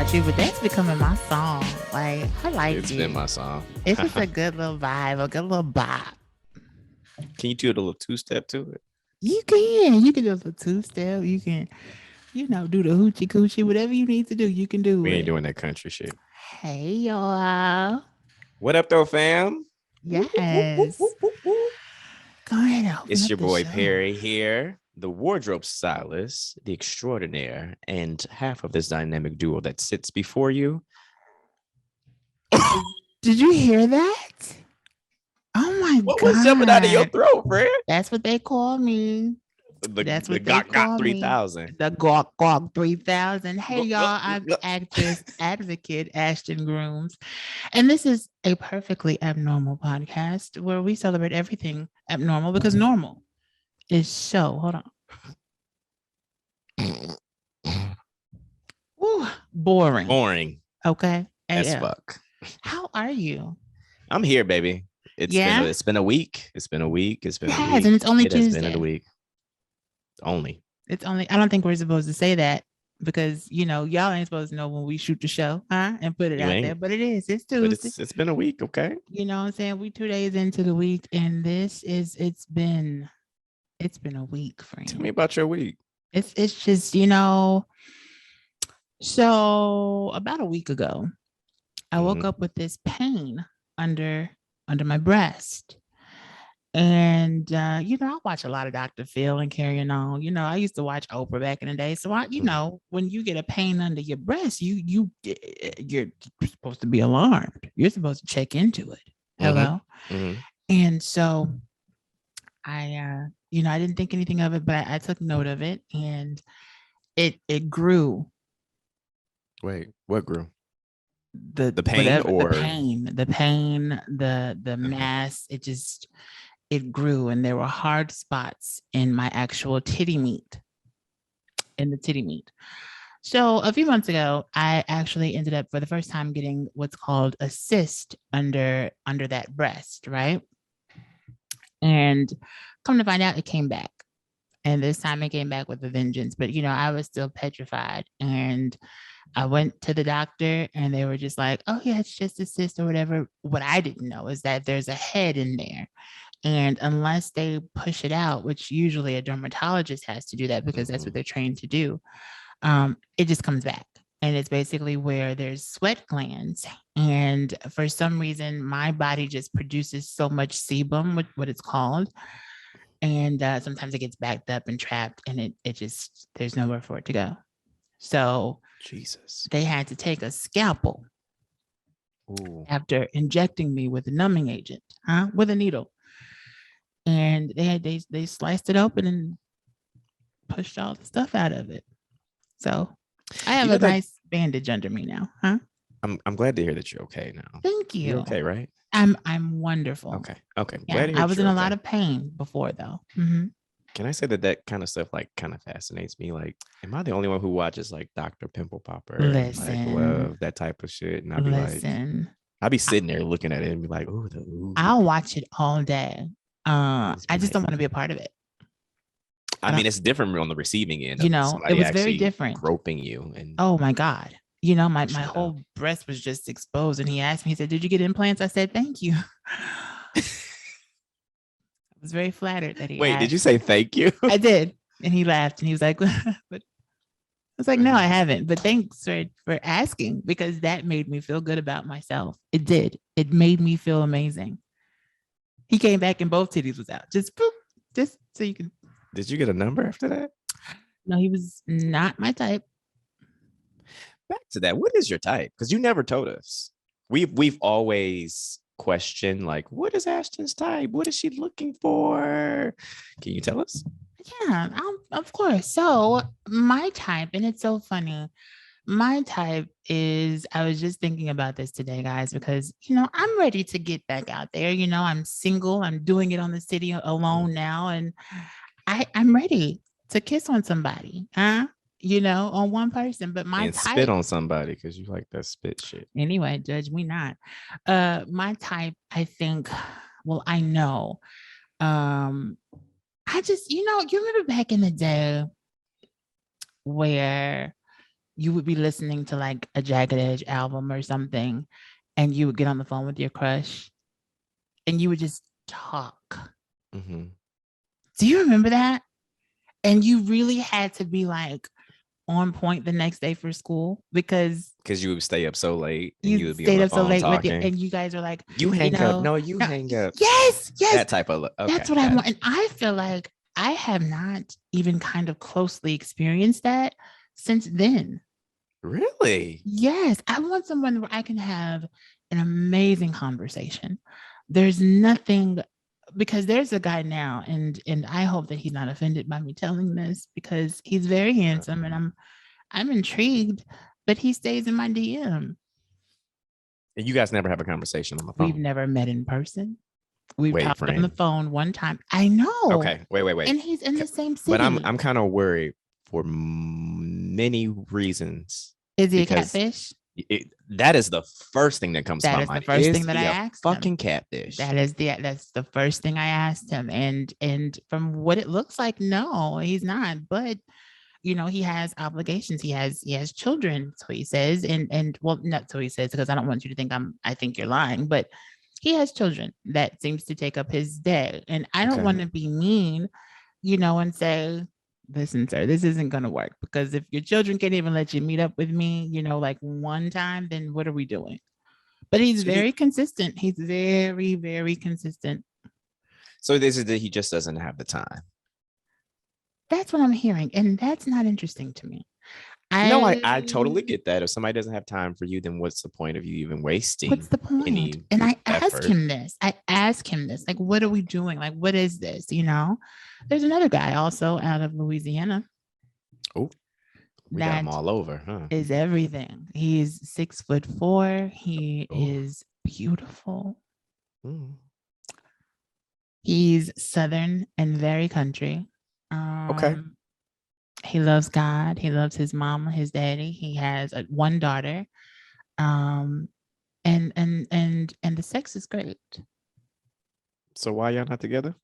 about you, but that's becoming my song. Like, I like It's it. been my song. It's just a good little vibe, a good little bop. Can you do a little two-step to it? You can. You can do a little two-step. You can, do the hoochie coochie, whatever you need to do, you can do We it. ain't doing that country shit. Hey, y'all. What up, though, fam? Yes. Go ahead. Open It's up your the boy show. Perry here, the wardrobe stylist, the extraordinaire, and half of this dynamic duo that sits before you. Did you hear that? Oh my God. What was jumping out of your throat, Fred? That's what they call me. That's what they call 3000. The Gawk 3000. Hey, y'all, I'm actress advocate Ashton Grooms. And this is a perfectly abnormal podcast where we celebrate everything abnormal because normal is so. Hold on. Ooh, boring. Boring. Okay. As fuck. How are you? I'm here, baby. It's been a week. It's been a week. And it's only Tuesday. Has been a week. It's only. I don't think we're supposed to say that because y'all ain't supposed to know when we shoot the show, and put it out there. But it is. It's Tuesday. But it's been a week, okay? You know what I'm saying? We 2 days into the week, and it's been a week, friend. Tell me about your week. It's just So about a week ago, I woke up with this pain under my breast. And, I watch a lot of Dr. Phil and Carrying On. I used to watch Oprah back in the day. So, when you get a pain under your breast, you're supposed to be alarmed. You're supposed to check into it. Hello. Mm-hmm. And so I didn't think anything of it, but I took note of it and it grew. Wait, what grew? The pain the pain, the mass, it grew, and there were hard spots in my actual titty meat. So a few months ago, I actually ended up for the first time getting what's called a cyst under that breast, right? And come to find out, it came back. And this time it came back with a vengeance. But, I was still petrified. And I went to the doctor and they were just like, oh, yeah, it's just a cyst or whatever. What I didn't know is that there's a head in there. And unless they push it out, which usually a dermatologist has to do that because that's what they're trained to do, it just comes back. And it's basically where there's sweat glands. And for some reason, my body just produces so much sebum, what it's called. And sometimes it gets backed up and trapped, and it just, there's nowhere for it to go. So Jesus, they had to take a scalpel. Ooh. After injecting me with a numbing agent, with a needle. And they sliced it open and pushed all the stuff out of it. So I have a nice bandage under me now, I'm glad to hear that you're okay now. Thank you. You're okay, right? I'm wonderful. Okay. Yeah, I was in a lot of pain before, though. Mm-hmm. Can I say that kind of stuff kind of fascinates me? Like, am I the only one who watches like Dr. Pimple Popper? Listen, and, love that type of shit, and I'd be sitting there looking at it and be like, ooh. I'll watch it all day. I just don't want to be a part of it. I mean, it's different on the receiving end. It was very different. Groping you, and oh my God. My whole breast was just exposed. And he asked me, he said, did you get implants? I said, thank you. I was very flattered that he Wait, asked. Did you say thank you? I did. And he laughed and he was like, but I was like, no, I haven't. But thanks for asking, because that made me feel good about myself. It did. It made me feel amazing. He came back and both titties was out. Just so you can. Did you get a number after that? No, he was not my type. Back to that, what is your type? Because you never told us. We've always questioned, like, what is Ashton's type? What is she looking for? Can you tell us? Yeah, of course. So my type, and it's so funny. My type is, I was just thinking about this today, guys, because, I'm ready to get back out there. I'm single. I'm doing it on the city alone now. And I'm ready to kiss on somebody, on one person. But my type, spit on somebody, because you like that spit shit. Anyway, judge me not. My type, I think, well, I know. I just, you remember back in the day where you would be listening to like a Jagged Edge album or something, and you would get on the phone with your crush and you would just talk. Mm-hmm. Do you remember that? And you really had to be like on point the next day for school because You would stay up so late and you you would be on stayed the up so phone late with you, talking. and you guys are like, You you hang up. know, No, you no, hang up. yes, That type of that's okay. what I want. And I feel like I have not even kind of closely experienced that since then. Really? Yes, I want someone where I can have an amazing conversation. There's nothing because there's a guy now, and I hope that he's not offended by me telling this because he's very handsome and I'm intrigued, but he stays in my DM. And you guys never have a conversation on the We've phone. never met in person. We've Wait, talked on the friend. phone one time. I know. Okay, wait. And he's in the same But I'm city. kind of worried for many reasons Is he a because catfish? that is the first thing that comes to That my is the mind. first Is thing that I he a asked him. fucking catfish? That's the first thing I asked him. And from what it looks like, no, he's not. But you know, he has obligations. He has children, so he says, and well, not so he says, because I don't want you to think I think you're lying, but he has children that seems to take up his day. And I don't Okay. want to be mean, you know, and say, listen, sir, this isn't gonna work because if your children can't even let you meet up with me, you know, like one time, then what are we doing? But he's So you very consistent. He's very, very consistent. so this is that he just doesn't have the time. That's what I'm hearing. And that's not interesting to me. No, I totally get that. If somebody doesn't have time for you, then what's the point of you even wasting What's the point? any And I ask effort? him this. Like, what are we doing? Like, what is this? You know, there's another guy also out of Louisiana. Oh, we got them That all over, huh? is everything. He's 6'4". He Oh. is beautiful. Mm. He's Southern and very country. Okay. He loves God. He loves his mama, his daddy. He has one daughter. Um, and the sex is great. So why y'all not together?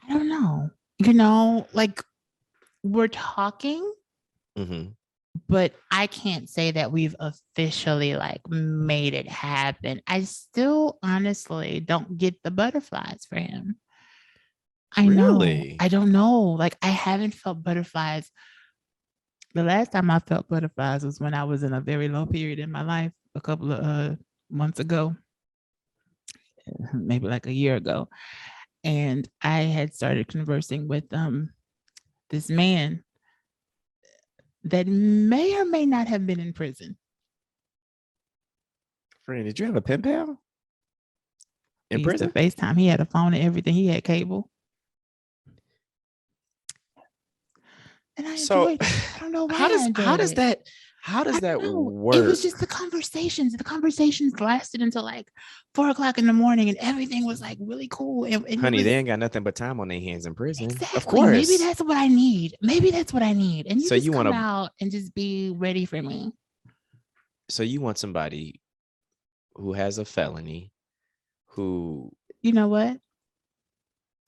I don't know. You know, like we're talking, Mm-hmm. but I can't say that we've officially like made it happen. I still honestly don't get the butterflies for him. I know. Really? I don't know. Like I haven't felt butterflies. The last time I felt butterflies was when I was in a very low period in my life a couple of months ago, maybe like a year ago. And I had started conversing with this man that may or may not have been in prison. Friend, did you have a pen pal in We used to prison? FaceTime. He had a phone and everything. He had cable. And I So enjoyed it. I don't know why how I enjoyed it. how does that work? It was just the conversations. The conversations lasted until like 4 o'clock in the morning, and everything was like really cool. And it Honey, was they ain't got nothing but time on their hands in prison. exactly. Of course. Maybe that's what I need. Maybe that's what I need. And you So just you want come to out and just be ready for me. so you want somebody who has a felony who You know what?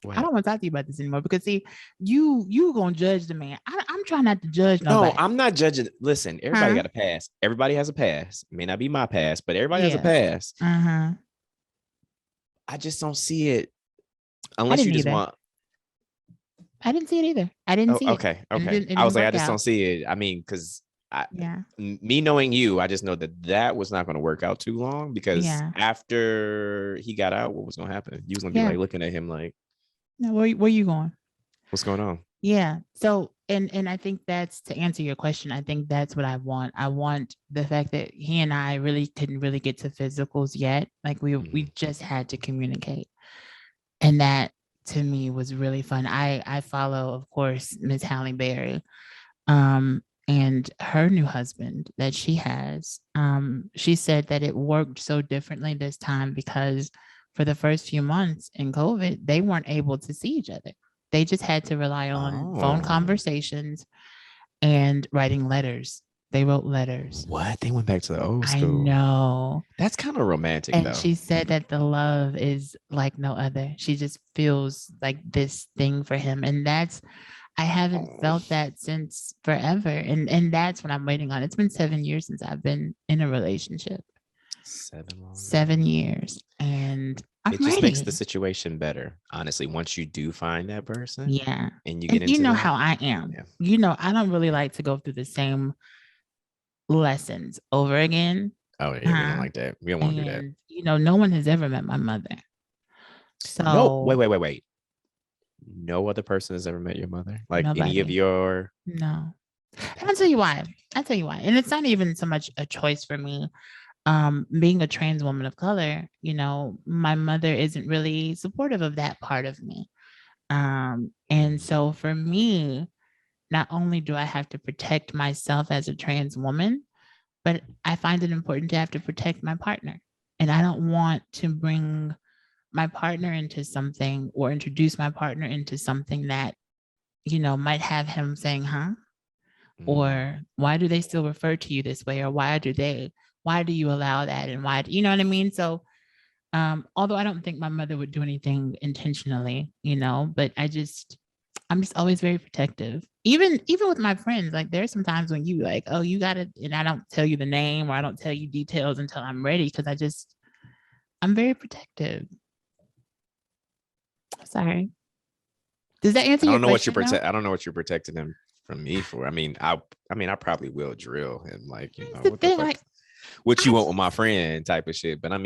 what I don't want to talk to you about this anymore because see, you gonna judge the man. I'm trying not to judge No, nobody. I'm not judging. Listen, everybody Huh? got a pass. Everybody has a pass. It may not be my pass, but everybody has a Yeah. pass. Uh-huh. I just don't see it I unless you didn't just either. want. I didn't see it either. I didn't Oh, see it. okay, And okay. it I was didn't like, I work just don't out. see it. I mean, because Yeah. me knowing you, I just know that was not going to work out too long because Yeah. after he got out, what was going to happen? You was going to be Yeah. like looking at him like, Now, where you going? what's going on? Yeah. So and I think that's to answer your question. I think that's what I want. I want the fact that he and I really couldn't really get to physicals yet. Like we just had to communicate. And that to me was really fun. I follow, of course, Miss Halle Berry. And her new husband that she has, she said that it worked so differently this time because for the first few months in COVID, they weren't able to see each other. They just had to rely on phone Oh, conversations and writing letters. They wrote letters. what? They went back to the old I school. know. That's kind of romantic, And though. she said that the love is like no other. She just feels like this thing for him. And that's, I haven't Oh, felt that since forever. And that's what I'm waiting on. It's been 7 years since I've been in a relationship. 7 long 7 years. And I'm It just makes the ready. situation better, honestly. Once you do find that person Yeah. and you And get you into know that, how I am. yeah. I don't really like to go through the same lessons over again. Oh yeah, we don't Uh, like that. We don't want to do that. and no one has ever met my mother. No, So wait. No other person has ever met your mother? Like any of nobody. your No. And I'll tell Dang. you why. I'll tell you why. And it's not even so much a choice for me. Being a trans woman of color, my mother isn't really supportive of that part of me. And so for me, not only do I have to protect myself as a trans woman, but I find it important to have to protect my partner. And I don't want to bring my partner into something or introduce my partner into something that, might have him saying, huh? Mm. Or why do they still refer to you this way? Or why do you allow that? And why, you know what I mean? So, although I don't think my mother would do anything intentionally, but I'm just always very protective. Even with my friends, like there's some times when you like, oh, you gotta, and I don't tell you the name or I don't tell you details until I'm ready because I'm very protective. Sorry. Does that answer I your don't know what you question though? protect. I don't know what you're protecting them from me for. I probably will drill and like, Here's the what the thing, fuck, like what you I want with my just, friend type of shit. But but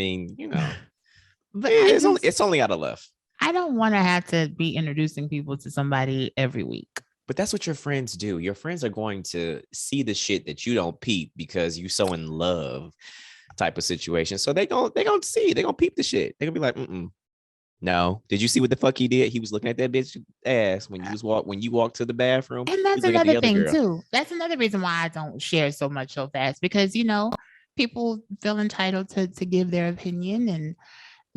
I just, it's only out of love. I don't want to have to be introducing people to somebody every week. But that's what your friends do. Your friends are going to see the shit that you don't peep because you so in love type of situation. So they gonna peep the shit. They gonna be like, no. Did you see what the fuck he did? He was looking at that bitch ass when you walked to the bathroom. And He that's was looking at another the other thing girl. too. That's another reason why I don't share so much so fast because people feel entitled to give their opinion and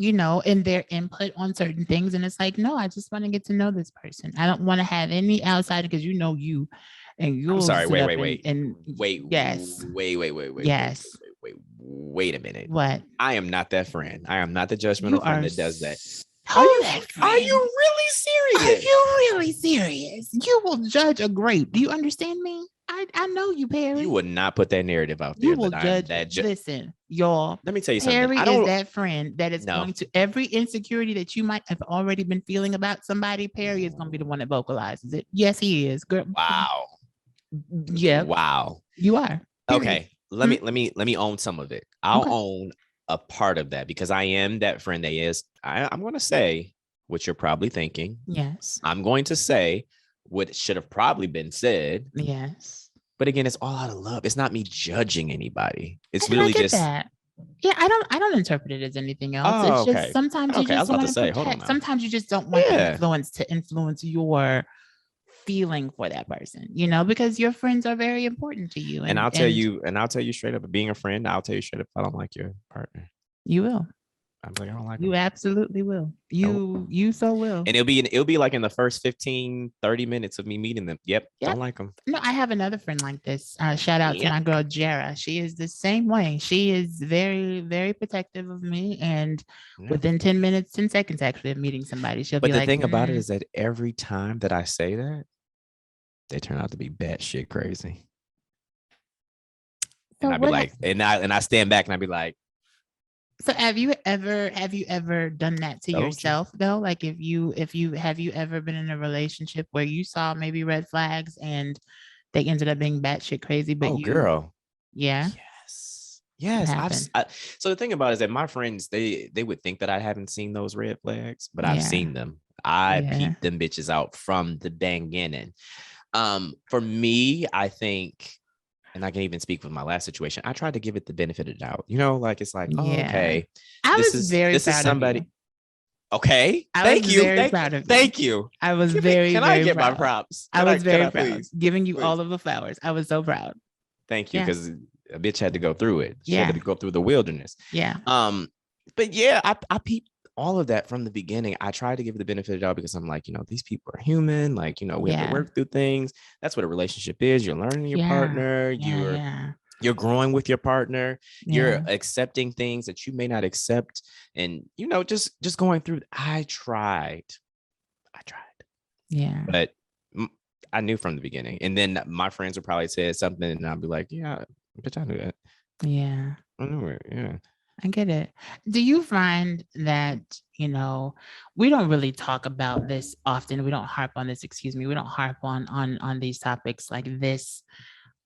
and their input on certain things. And it's like, no, I just want to get to know this person. I don't want to have any outside because you and I'm you'll sorry. sit up and Wait, yes, yes. wait a minute. What? I am not that friend. I am not the You judgmental friend are that does that. so that Are friend. you really Are serious? you really serious? You will judge a grape. Do you understand me? I know you, You Perry. would not put that narrative out You there will that I'm judge. that. Listen, y'all. Let me tell you something. Perry I is don't that friend that is know. going to every insecurity that you might have already been feeling about somebody. Perry is going to be the one that vocalizes it. Yes, he is. Girl. Wow. Yep, Wow. you are. Period. Okay. Hmm? Let me own some of it. I'll Okay. own a part of that because I am that friend that is. I'm gonna say what you're probably thinking. Yes. I'm going to say what should have probably been said. Yes. But again, it's all out of love. It's not me judging anybody. It's And I literally get just, that. Yeah, I don't interpret it as anything else. oh, It's just okay. sometimes you Okay. I was just about to want to say, hold on protect. now. Sometimes you just don't want the Yeah. influence to influence your feeling for that person, because your friends are very important to you and I'll tell you straight up, being a friend, I'll tell you straight up, I don't like your partner. you will. I'm like, I don't like You him. absolutely will. Nope. You so will. And it'll be like in the first 15-30 minutes of me meeting them. Yep. Don't Yep. like them. No, I have another friend like this. Shout out to Yep. my girl Jera. She is the same way. She is very, very protective of me, and Yeah. within 10 minutes, 10 seconds, actually, of meeting somebody, she'll be But the like, thing about it is that every time that I say that, they turn out to be batshit crazy. "So And I'd be what? like, and I stand back and I'd be like, So have you ever done that to told you. yourself though? Like if you have you ever been in a relationship where you saw maybe red flags and they ended up being batshit crazy, but Oh, girl. yeah, Yes. what Yes. happened? So the thing about it is that my friends, they would think that I haven't seen those red flags, but I've Yeah, seen them. I yeah, peeped them bitches out from the beginning. For me, I think, and I can even speak with my last situation, I tried to give it the benefit of the doubt. Like it's like, oh, yeah. okay, I was very this is proud of you. somebody. Okay. I was Thank you. very proud of you. Thank you. I was very, Can I very get my proud. props? I was Can very I proud, please? giving you Please. all of the flowers. I was so proud. Thank you. Yeah, Because a bitch had to go through it. She had yeah, to go through the wilderness. yeah, But yeah, I peeped all of that from the beginning. I tried to give it the benefit of the doubt because I'm like, these people are human. Like, we have to yeah, work through things. That's what a relationship is. You're learning your yeah, partner. yeah, yeah, You're growing with your partner. You're yeah, accepting things that you may not accept. And, just going through. I tried. yeah. But I knew from the beginning. And then my friends would probably say something and I'll be like, yeah, bitch, I knew that. Yeah. I knew it. Yeah. I get it. Do you find that, we don't really talk about this often. We don't harp on this, excuse me. We don't harp on these topics like this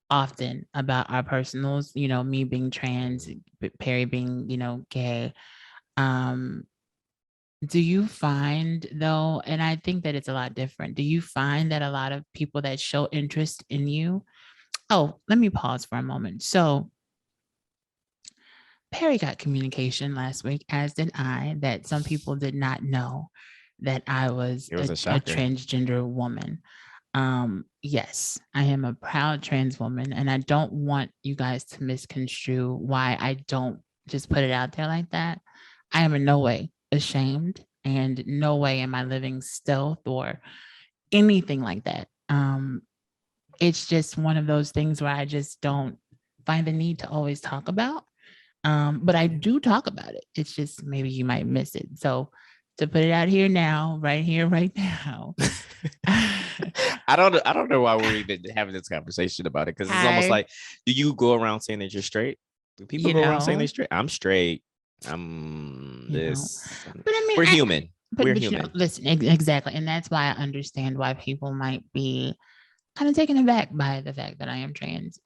often about our personals, me being trans, Perry being, gay. Um, do you find though, and I think that it's a lot different. Do you find that a lot of people that show interest in you? Oh, let me pause for a moment. So Perry got communication last week, as did I, that some people did not know that I was It was a a shocker. transgender woman. Yes, I am a proud trans woman, and I don't want you guys to misconstrue why I don't just put it out there like that. I am in no way ashamed, and no way am I living stealth or anything like that. It's just one of those things where I just don't find the need to always talk about. But I do talk about it. It's just maybe you might miss it. So to put it out here now, right here, right now. I don't know why we're even having this conversation about it, because it's almost like, do you go around saying that you're straight? Do people go around saying they're straight? I'm straight. I'm this. But I mean, we're human. We're human. Listen, exactly. And that's why I understand why people might be kind of taken aback by the fact that I am trans.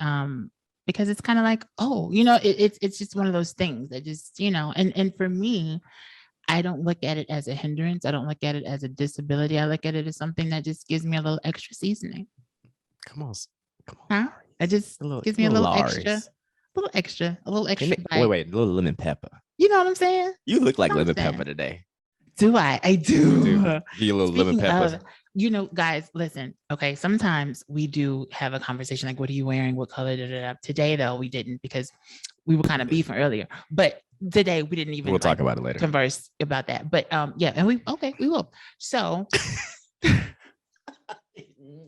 Because it's kind of like, oh, it's just one of those things that just, and for me, I don't look at it as a hindrance. I don't look at it as a disability. I look at it as something that just gives me a little extra seasoning. Come on. Huh? It just gives me a little extra, a little extra. Wait, a little lemon pepper. You know what I'm saying? You look like lemon pepper today. Do I? I do. Give you a little lemon pepper. Guys, listen. Okay, sometimes we do have a conversation like, what are you wearing? What color? Today, though, we didn't, because we were kind of beefing earlier. But today, we didn't even. We'll talk about it later. Converse about that. But yeah, and we will. So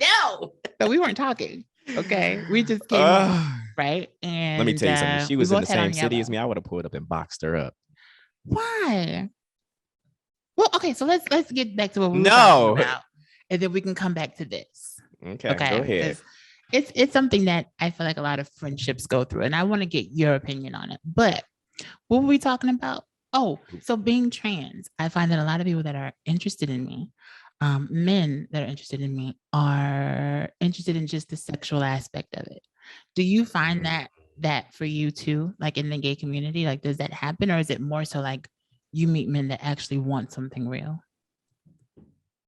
no, so we weren't talking. Okay, we just came on, right? And let me tell you something. She was in the same city as me. I would have pulled up and boxed her up. Why? Well, okay, so let's get back to what we were talking about, and then we can come back to this. Okay, go ahead. It's something that I feel like a lot of friendships go through, and I want to get your opinion on it. But what were we talking about? Oh, so being trans, I find that a lot of people that are interested in me, men that are interested in me, are interested in just the sexual aspect of it. Do you find that for you too, like in the gay community? Like, does that happen, or is it more so like you meet men that actually want something real?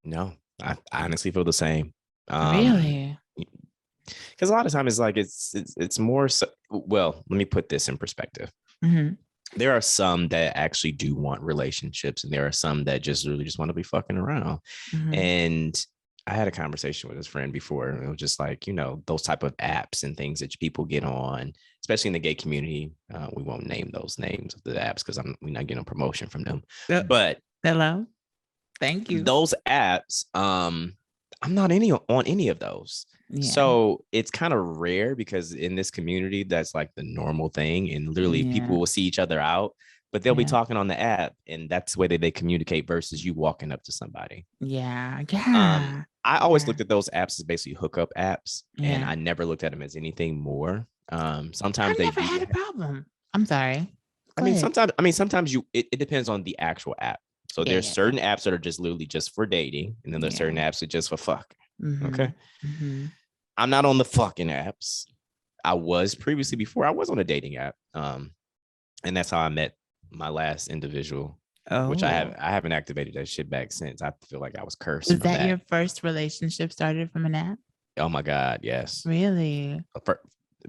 No, I honestly feel the same. Really? Because a lot of times it's like it's more so. Well, let me put this in perspective. Mm-hmm. There are some that actually do want relationships, and there are some that just really just want to be fucking around. Mm-hmm. And I had a conversation with his friend before, and it was just like, those type of apps and things that people get on, especially in the gay community. We won't name those names of the apps because we're not getting a promotion from them. But hello, thank you. Those apps, I'm not on any of those. Yeah. So it's kind of rare, because in this community, that's like the normal thing. And literally people will see each other out, but they'll be talking on the app, and that's the way that they communicate versus you walking up to somebody. Yeah. I always looked at those apps as basically hookup apps, and I never looked at them as anything more. Sometimes I never had a problem. I'm sorry. Sometimes it depends on the actual app. So there's certain apps that are just literally just for dating, and then there's certain apps that are just for fuck. Mm-hmm. Okay. Mm-hmm. I'm not on the fucking apps. I was previously, before I was on a dating app. And that's how I met my last individual, which I haven't activated that shit back since. I feel like I was cursed. Was that your first relationship started from an app? Oh my God, yes. Really?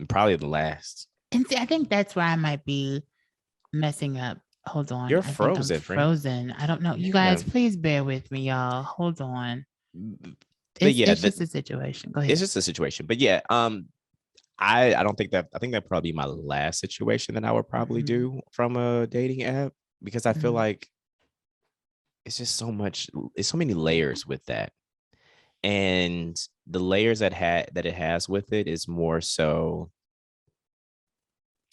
Probably the last. And see, I think that's where I might be messing up. Hold on. You're frozen. Frozen. I don't know. You guys, please bear with me, y'all. Hold on. It's just a situation. Go ahead. It's just a situation. But yeah, I don't think that. I think that'd probably be my last situation that I would probably do from a dating app, because I feel like it's just so much. It's so many layers with that, and the layers that it has with it is more so.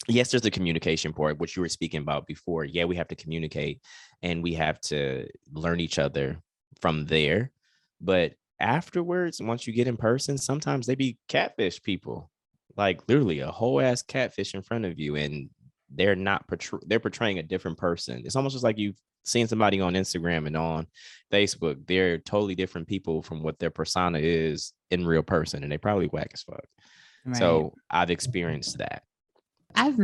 Yes, there's the communication part, which you were speaking about before. Yeah, we have to communicate, and we have to learn each other from there. But afterwards, once you get in person, sometimes they be catfish people, like literally a whole ass catfish in front of you, and they're not they're portraying a different person. It's almost just like you've seen somebody on Instagram and on Facebook. They're totally different people from what their persona is in real person, and they probably whack as fuck. Right. So I've experienced that. I've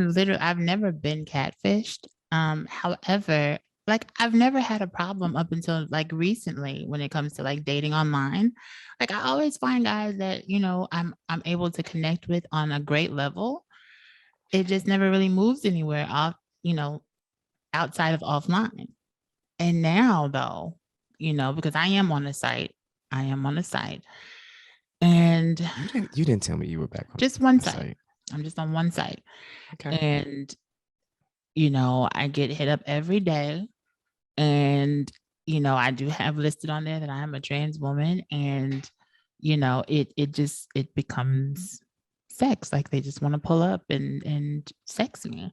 never been catfished. However, like I've never had a problem up until like recently when it comes to like dating online. Like I always find guys that, you know, I'm able to connect with on a great level. It just never really moves anywhere off, you know, outside of offline. And now though, you know, because I am on a site, and You didn't tell me you were back on just one the site. I'm just on one site. Okay. And, you know, I get hit up every day. And, you know, I do have listed on there that I am a trans woman. And, you know, it becomes sex. Like they just want to pull up and sex me.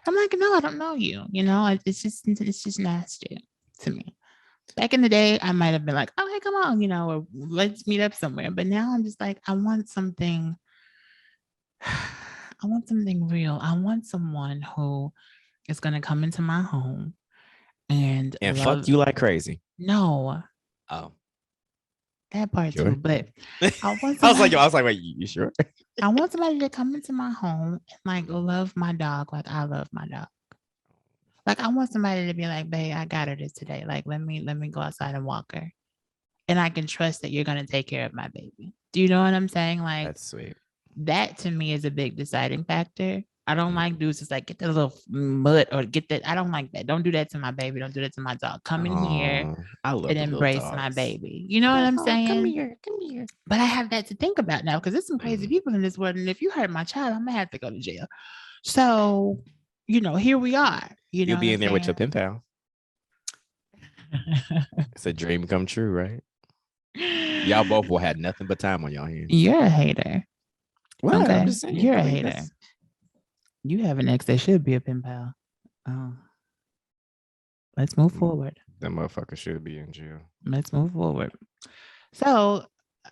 I'm like, no, I don't know you. You know, it's just nasty to me. Back in the day, I might have been like, oh, hey, come on, you know, or let's meet up somewhere. But now I'm just like, I want something. I want something real. I want someone who is going to come into my home and fuck you like crazy. No. Oh, that part sure. too. But I want I was like, wait, you sure? I want somebody to come into my home and like love my dog like I love my dog. Like I want somebody to be like, babe, I got her this today. Like let me go outside and walk her. And I can trust that you're gonna take care of my baby. Do you know what I'm saying? Like That's sweet. That to me is a big deciding factor. I don't like dudes just like get that little mud or get that. I don't like that. Don't do that to my baby. Don't do that to my dog. Come in here I love and embrace my baby. You know what I'm saying? Come here. But I have that to think about now because there's some crazy people in this world. And if you hurt my child, I'm gonna have to go to jail. So, you know, here we are. You'll be in there with your pen pal. It's a dream come true, right? Y'all both will have nothing but time on y'all hands. You're a hater. Well, okay. I'm just saying. You're a hater. You have an ex that should be a pen pal. Let's move forward. That motherfucker should be in jail. Let's move forward. So,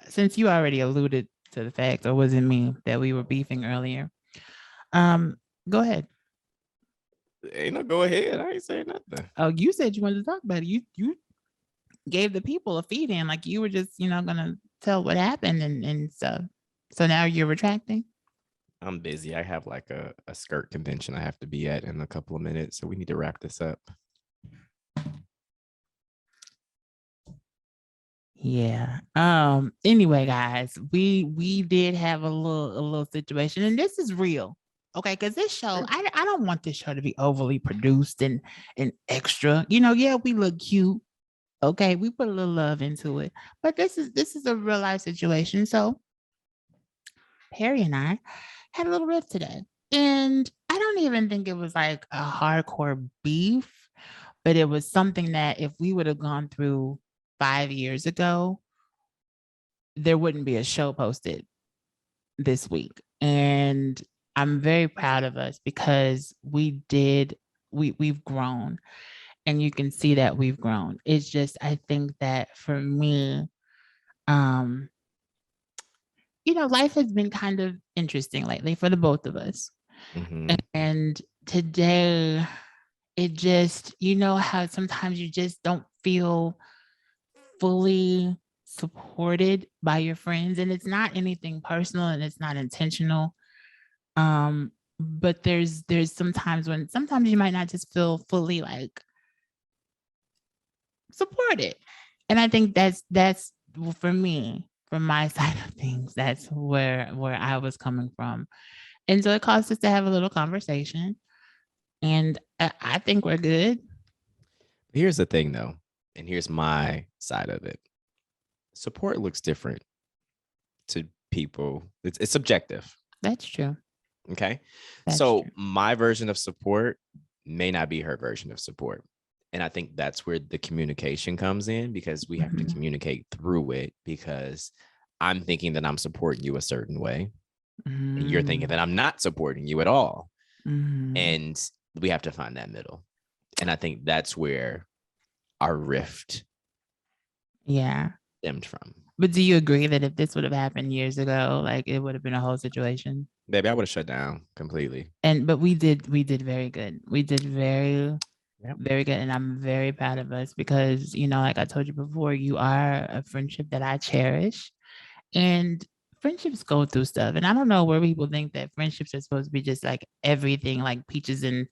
since you already alluded to the fact, or was it me, that we were beefing earlier, go ahead. Ain't no go ahead. I ain't saying nothing. Oh, you said you wanted to talk about it. You gave the people a feed in, like you were just, you know, gonna tell what happened and stuff. So now you're retracting? I'm busy. I have like a skirt convention I have to be at in a couple of minutes. So we need to wrap this up. Yeah. Anyway, guys, we did have a little situation, and this is real. Okay, because this show, I don't want this show to be overly produced and extra. You know, yeah, we look cute. Okay, we put a little love into it, but this is a real life situation. So Perry and I had a little rift today, and I don't even think it was like a hardcore beef, but it was something that if we would have gone through 5 years ago, there wouldn't be a show posted this week. And I'm very proud of us because we've grown, and you can see that we've grown. It's just, I think that for me, you know, life has been kind of interesting lately for the both of us. Mm-hmm. And today, it just, you know, how sometimes you just don't feel fully supported by your friends, and it's not anything personal and it's not intentional. But there's sometimes you might not just feel fully like supported. And I think that's for me, from my side of things, that's where I was coming from. And so it caused us to have a little conversation. And I think we're good. Here's the thing though, and here's my side of it. Support looks different to people. It's subjective. That's true. Okay. So my version of support may not be her version of support. And I think that's where the communication comes in, because we have to communicate through it, because I'm thinking that I'm supporting you a certain way. And you're thinking that I'm not supporting you at all. And we have to find that middle. And I think that's where our rift stemmed from. But do you agree that if this would have happened years ago, like it would have been a whole situation? Baby, I would have shut down completely. But we did very good. We did very, Yep. very good. And I'm very proud of us because, like I told you before, you are a friendship that I cherish. And friendships go through stuff. And I don't know where people think that friendships are supposed to be just like everything, like peaches and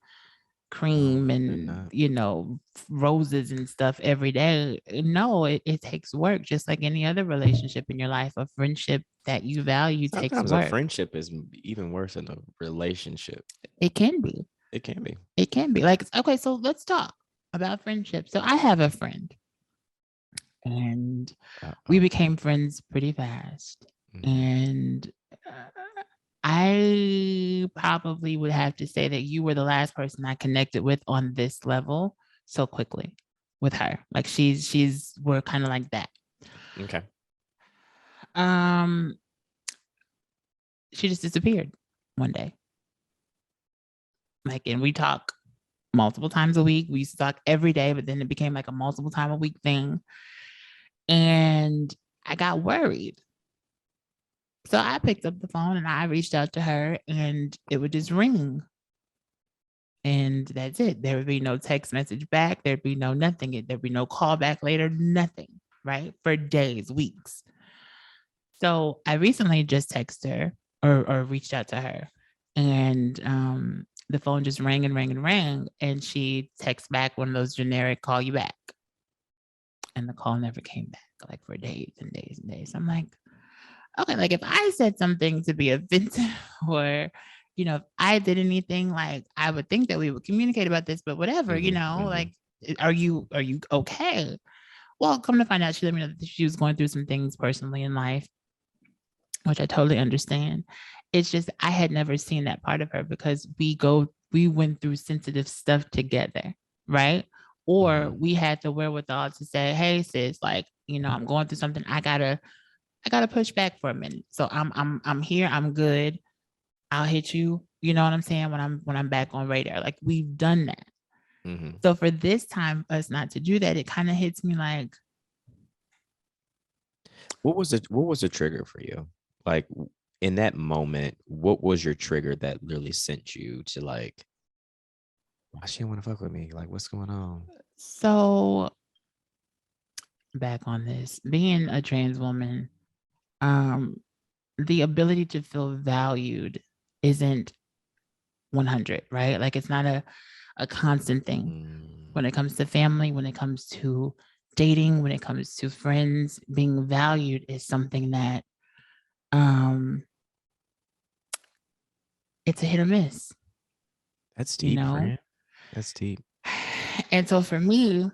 cream No, they're and, not. roses and stuff every day. No, it takes work, just like any other relationship in your life. A friendship that you value takes Sometimes a work. friendship is even worse than a relationship. It can be. It can be. It can be. Like, okay, so let's talk about friendship. So I have a friend and we Uh-oh. became friends pretty fast. Mhm. And I probably would have to say that you were the last person I connected with on this level so quickly with her. Like we're kind of like that. Okay. Um, she just disappeared one day. Like, and we talk multiple times a week. We used to talk every day, but then it became like a multiple time a week thing. And I got worried. So I picked up the phone and I reached out to her and it would just ring. And that's it. There would be no text message back. There'd be no nothing. There'd be no call back later, nothing, right? For days, weeks. So I recently just texted her or reached out to her. And the phone just rang and rang and rang. And she texts back one of those generic call you back. And the call never came back, like for days and days and days. I'm like, okay, like if I said something to be offensive or, if I did anything, like I would think that we would communicate about this, but whatever, Mhm. like, are you okay? Well, come to find out, she let me know that she was going through some things personally in life, which I totally understand. It's just I had never seen that part of her because we went through sensitive stuff together, right? Or Mhm. we had the wherewithal to say, hey sis, like, I'm going through something. I gotta push back for a minute. So I'm here, I'm good. I'll hit you, you know what I'm saying, when I'm back on radar. Like we've done that. Mhm. So for this time, us not to do that, it kind of hits me like, What was the trigger for you? Like in that moment, what was your trigger that literally sent you to like, why she don't want to fuck with me? Like, what's going on? so back on this, being a trans woman, um, the ability to feel valued isn't 100, right? Like it's not a constant thing Mm, when it comes to family, when it comes to dating, when it comes to friends. Being valued is something that um it's a hit or miss, that's you deep, know? friend. That's deep. And so for me,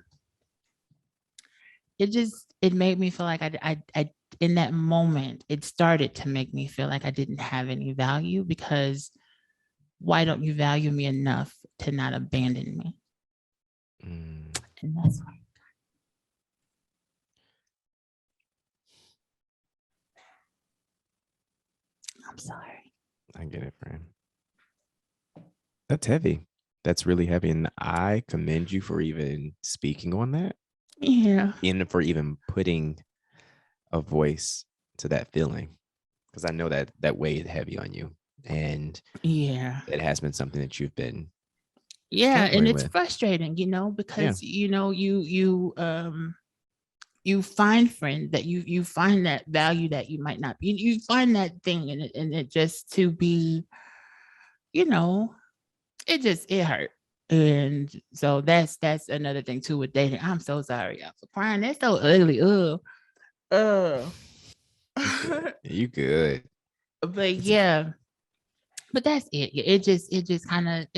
it made me feel like I in that moment, it started to make me feel like I didn't have any value because why don't you value me enough to not abandon me? Mm, And that's why I'm sorry. I get it, friend. That's heavy. That's really heavy. And I commend you for even speaking on that Yeah. and for even putting a voice to that feeling. Because I know that that weighed heavy on you. And Yeah. it has been something that you've been Yeah. And struggling it's with. frustrating, Yeah. because you find friends that you find that value that you might not be. You find that thing and it just to be, you know, it hurt. And so that's another thing too with dating. I'm so sorry y'all for crying. That's so ugly. Uh. You good. You good. But It's yeah, but that's it. Yeah, it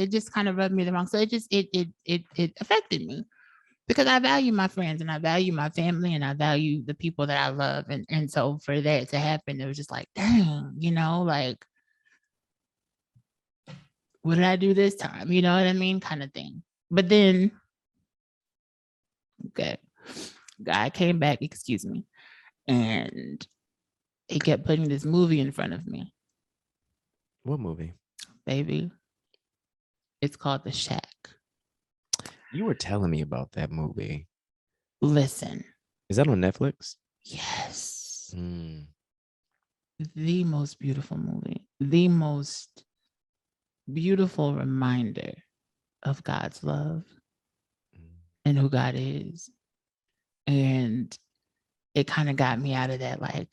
just kind of rubbed me the wrong. So it affected me because I value my friends and I value my family and I value the people that I love. And so for that to happen, it was just like, dang, like what did I do this time? You know what I mean? Kind of thing. But then, okay, guy came back, excuse me, and he kept putting this movie in front of me. what movie? Baby, it's called The Shack. You were telling me about that movie. Listen, Is that on Netflix? yes. the most beautiful movie, the most beautiful reminder of God's love and who God is. And it kind of got me out of that, like,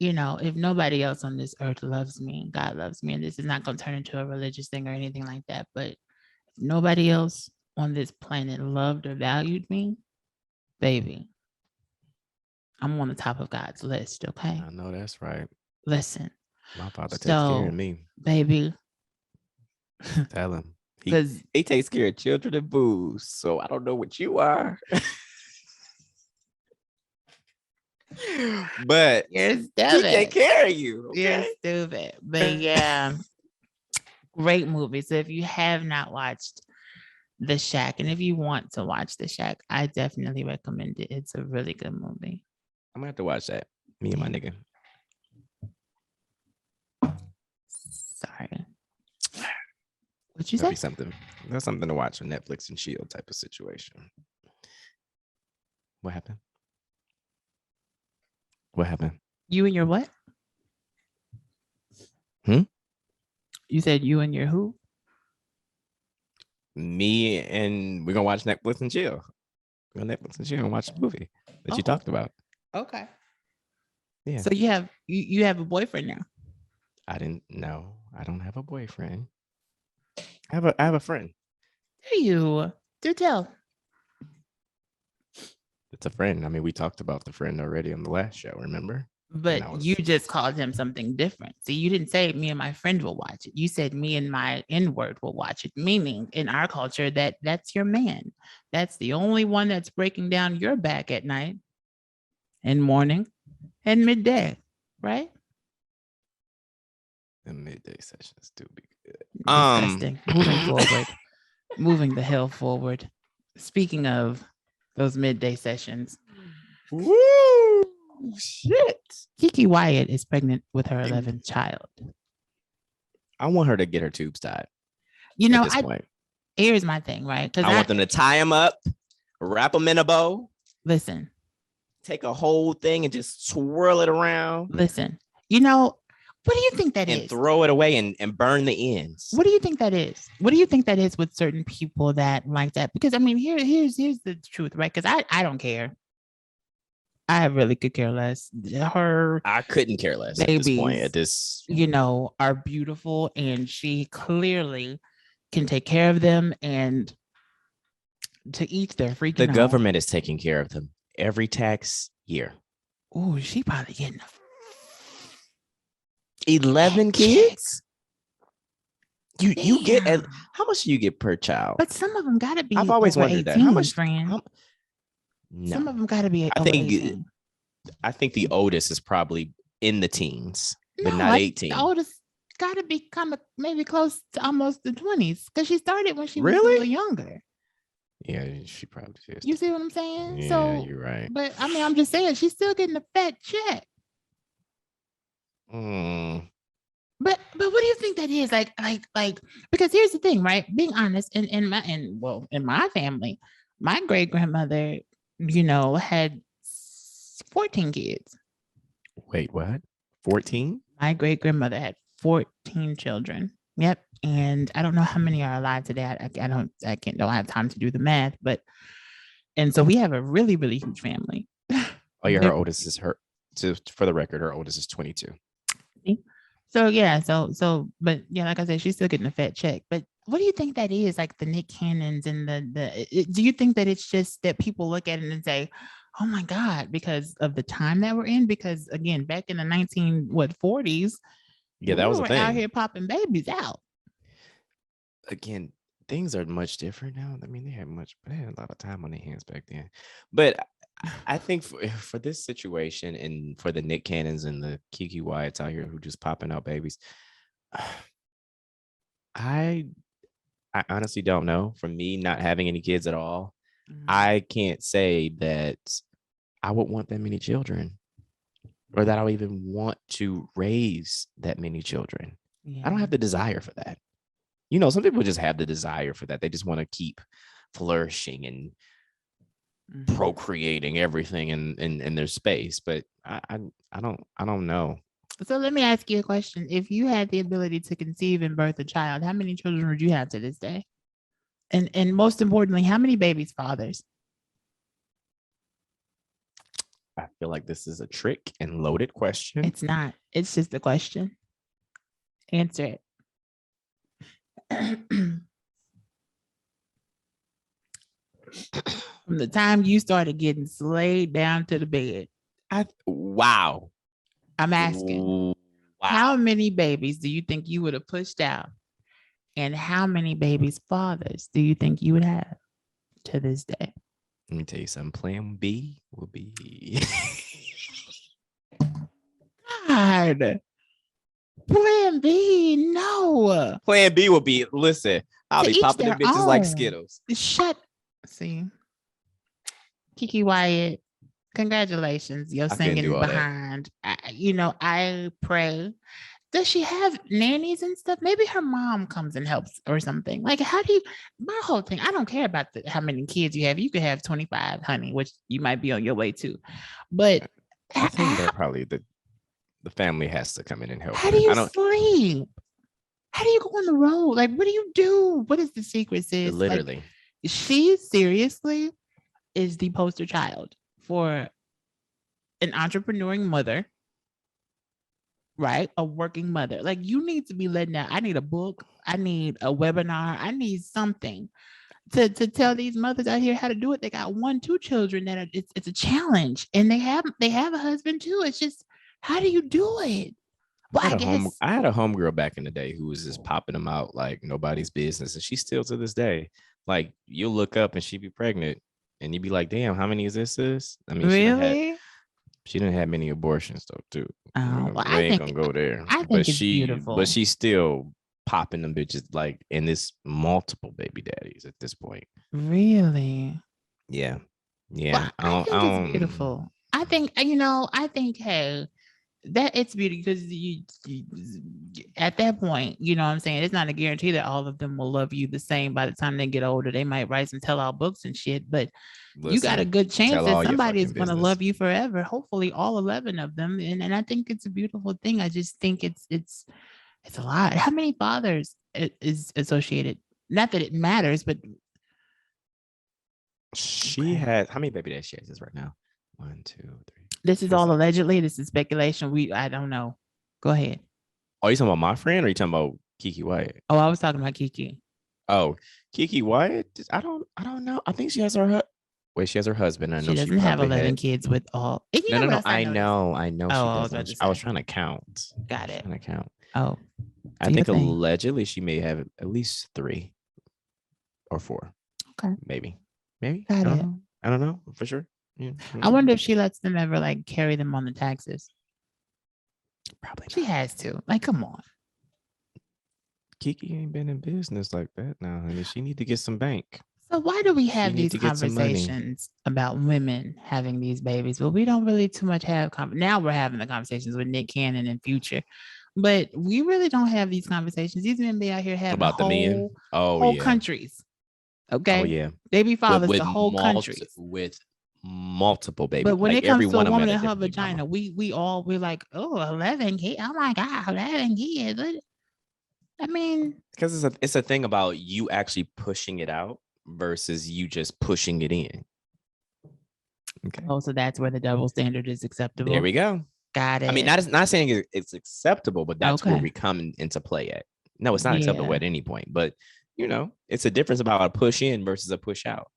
you know, if nobody else on this earth loves me, God loves me. And this is not going to turn into a religious thing or anything like that. But if nobody else on this planet loved or valued me, baby, I'm on the top of God's list. Okay. I know that's right. Listen. My father takes care of me. Baby. Tell him. He takes care of children and booze. So I don't know what you are. But you're stupid. He take care of you. Okay? You're stupid. But yeah, great movie. So if you have not watched The Shack, and if you want to watch The Shack, I definitely recommend it. It's a really good movie. I'm gonna have to watch that. Me and my nigga. Sorry. What'd you say? That's something to watch on Netflix and chill type of situation. What happened? What happened? You and your what? You said you and your who? Me and we're gonna watch Netflix and chill. We're gonna Netflix and chill and watch the movie that you talked about. Okay. Yeah. So you have a boyfriend now? I didn't know. I don't have a boyfriend. I have a friend. Do you? Do tell. It's a friend. I mean, we talked about the friend already on the last show, remember? But you just called him something different. See, you didn't say me and my friend will watch it. You said me and my N-word will watch it, meaning in our culture that's your man. That's the only one that's breaking down your back at night and morning and midday, right? The midday sessions do be good. Disgusting. Moving forward. Moving the hell forward. Speaking of those midday sessions. Woo! Shit. KeKe Wyatt is pregnant with her 11th child. I want her to get her tubes tied. You know, here's my thing, right? Because I want them to tie them up, wrap them in a bow. Listen. Take a whole thing and just swirl it around. Listen. You know, what do you think that is? And throw it away and burn the ends. What do you think that is? What do you think that is with certain people that like that? Because I mean, here's the truth, right? Because I don't care. I really could care less. I couldn't care less babies, at this point. You know, are beautiful, and she clearly can take care of them, and to each their freaking. The government is taking care of them every tax year. Oh, she probably getting 11 kids. You get how much do you get per child? But some of them got to be. I've always wondered 18, that. How much? No. Some of them got to be. I think the oldest is probably in the teens, but not 18. The oldest got to be kind of maybe close to almost the 20s because she started when she was a really little younger. Yeah, she probably is. You see what I'm saying? Yeah, so you're right. But I mean, I'm just saying she's still getting a fat check. But what do you think that is? Like because here's the thing, right? Being honest, in my family, my great grandmother, you know, had 14 kids. Wait, what? 14? My great grandmother had 14 children. Yep. And I don't know how many are alive today. I don't have time to do the math, and so we have a really, really huge family. Oh yeah, her oldest is for the record, her oldest is 22. So yeah, but yeah, like I said, she's still getting a fat check. But what do you think that is? Like the Nick Cannons and do you think that it's just that people look at it and say, oh my God, because of the time that we're in? Because again, back in the 40s, yeah, that was a thing. Out here popping babies out. Again, things are much different now. I mean, they had a lot of time on their hands back then. But I think for this situation and for the Nick Cannons and the KeKe Wyatts out here who just popping out babies, I honestly don't know. For me, not having any kids at all, I can't say that I would want that many children or that I would even want to raise that many children. Yeah. I don't have the desire for that. You know, some people just have the desire for that. They just want to keep flourishing and procreating everything in their space. But I don't know. So let me ask you a question. If you had the ability to conceive and birth a child, how many children would you have to this day? And most importantly, how many babies' fathers? I feel like this is a trick and loaded question. It's not. It's just a question. Answer it. From the time you started getting slayed down to the bed. Wow. I'm asking. Wow. How many babies do you think you would have pushed out? And how many babies' fathers do you think you would have to this day? Let me tell you something. Plan B will be God. Plan B, no. Plan B will be, listen, I'll be popping the bitches like Skittles. See. KeKe Wyatt, congratulations. You're singing behind. I pray. Does she have nannies and stuff? Maybe her mom comes and helps or something. Like, how do you, my whole thing, I don't care about how many kids you have. You could have 25, honey, which you might be on your way to. But I think that probably the family has to come in and help. How do you sleep? How do you go on the road? Like, what do you do? What is the secret, sis? Literally. Like, she seriously is the poster child for an entrepreneuring mother, right? A working mother. Like, you need to be letting out. I need a book. I need a webinar. I need something to tell these mothers out here how to do it. They got 1, 2 children that it's a challenge, and they have a husband too. It's just, how do you do it? Well, I had a homegirl back in the day who was just popping them out like nobody's business, and she still to this day, like, you'll look up and she'd be pregnant, and you'd be like, "Damn, how many is this?" I mean, really? She didn't have many abortions though, too. Oh, well, I ain't gonna go there. I think it's beautiful. But she's still popping them bitches like in this multiple baby daddies at this point. Really? Yeah. Well, I think it's beautiful. I think, hey, that it's beautiful because you at that point, you know what I'm saying? It's not a guarantee that all of them will love you the same by the time they get older. They might write some tell-all books and shit, but you got a good chance that somebody is going to love you forever. Hopefully all 11 of them. And I think it's a beautiful thing. I just think it's a lot. How many fathers is associated? Not that it matters, but she has, how many baby dads she has right now? 1, 2, 3. This is all allegedly. This is speculation. I don't know. Go ahead. Are you talking about my friend, or are you talking about KeKe Wyatt? Oh, I was talking about KeKe. Oh, KeKe Wyatt. I don't know. I think she has her. Wait, she has her husband. I know she doesn't have 11 kids with all. No. I know. Oh, I was trying to count. Got it. Trying to count. Oh, I think allegedly she may have at least 3 or 4. Okay. Maybe. Got it. I don't know for sure. Yeah. I wonder if she lets them ever like carry them on the taxes. Probably not. She has to. Like, come on. KeKe ain't been in business like that now, honey. She need to get some bank. So why do we have these conversations about women having these babies? Well, we don't really too much have. Now we're having the conversations with Nick Cannon and Future, but we really don't have these conversations. These men be out here having about the men, whole countries. Okay. Oh yeah. They be fathers to whole countries with multiple babies. But when it comes to a woman in her vagina, we're like, oh, 11 kids. Oh my God, 11 kids. I mean, because it's a thing about you actually pushing it out versus you just pushing it in. Okay. Oh, so that's where the double standard is acceptable. There we go. Got it. I mean, not saying it's acceptable, but that's where we come into play at. No, it's not acceptable at any point, but it's a difference about a push in versus a push out.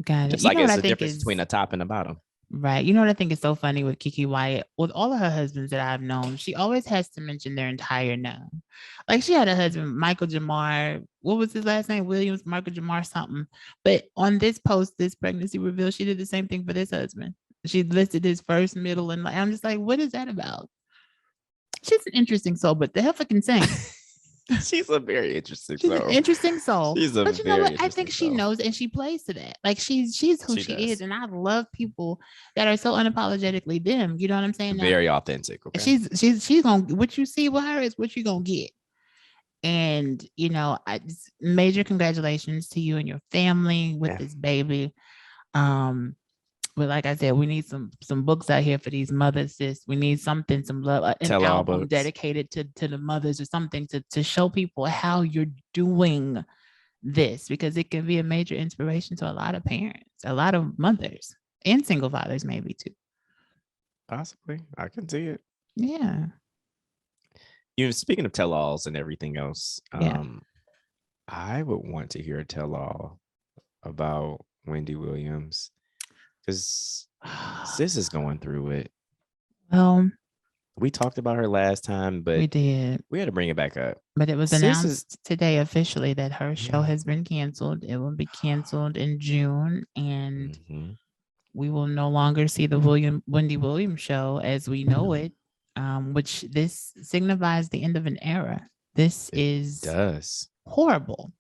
Got it. Just like it's a difference between the top and the bottom. Right. You know what I think is so funny with KeKe Wyatt? With all of her husbands that I've known, she always has to mention their entire name. Like, she had a husband, Michael Jamar. What was his last name? Williams, Michael Jamar something. But on this post, this pregnancy reveal, she did the same thing for this husband. She listed his first, middle, and I'm just like, what is that about? She's an interesting soul, but the hell fucking sing. She's a very interesting soul. She's an interesting soul. But you know what? I think she knows and she plays to that. Like, she's who she is. And I love people that are so unapologetically them. You know what I'm saying? Very authentic. Okay. She's gonna, what you see with her is what you're gonna get. And major congratulations to you and your family with this baby. But like I said, we need some books out here for these mothers, sis. We need something, some love, an Tell all album books. dedicated to the mothers or something to show people how you're doing this, because it can be a major inspiration to a lot of parents, a lot of mothers, and single fathers maybe too. Possibly. I can see it. Yeah. You know, speaking of tell-alls and everything else, Yeah. I would want to hear a tell-all about Wendy Williams, because sis is going through it. Well, We talked about her last time, but we did. we had to bring it back up. But it was Sis announced today officially that her show Yeah. has been canceled. It will be canceled in June, and we will no longer see the Wendy Williams show as we know it, which this signifies the end of an era. This does horrible,